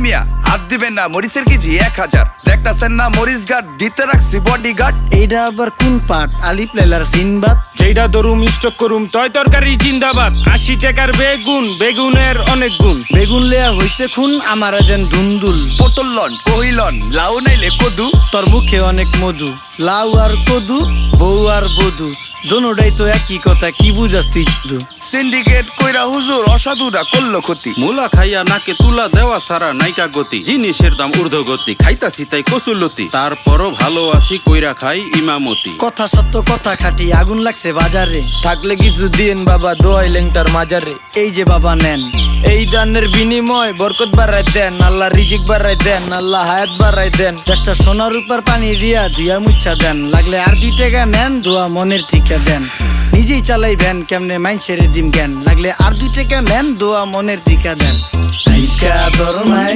মিয়া হাত দিবেন না, মরিচের কেজি 1000। দেখতাছেন না মরিচ গার্ড দিতে রাখছি বডিগার্ড। এইটা আবার কোন পাট? আলিফ লাইলার সিনবাদ। যেইটা ধরুম স্টক করুম তয় তরকারি জিন্দাবাদ। 80 টাকার বেগুন, বেগুনের অনেক গুণ। বেগুন লেয়া হইছে খুন, আমার দেন ধুন্দুল। পটল লন, কহিলন, লাউ নাইলে কদু। তোর মুখে অনেক মধু, লাউ আর কদু, বউ আর বধু, দোনোটাই তো একই কথা, কি বুঝাস তুই শুধু? সিন্ডিকেট কইরা হুজুর অসাধুরা করলো ক্ষতি। মুলা খাইয়া নাকে তুলা দেওয়া সারা নাইকা গতি। জিনিসের দাম ঊর্ধ্বগতি, খাইতাছি তাই কসুলতি। তারপরও ভালো আছি কইরা খাই ইমামতি। কথা সত্য কথা খাটি, আগুন লাগছে বাজারে। থাকলে কিছু দিন বাবা, দোয়াই লেংটার মাজারে। এই যে বাবা নেন, এই দানের বিনিময় বরকত বাড়াই দেন, আল্লাহ রিজিক বাড়াই দেন, আল্লাহ হায়াত বাড়াই দেন। দেশটা সোনার উপর পানি দিয়া ধুয়া মুচ্ছা দেন। লাগলে আর 2 টাকা নেন, দোয়া মনের ঠিকা দেন। নিজেই চালাই ভ্যান, কেমনে মাইনসেরে দিম জ্ঞান। লাগলে আর 2 টাকা নেন, দোয়া মনের ঠিকা দেন। আইসকা তোর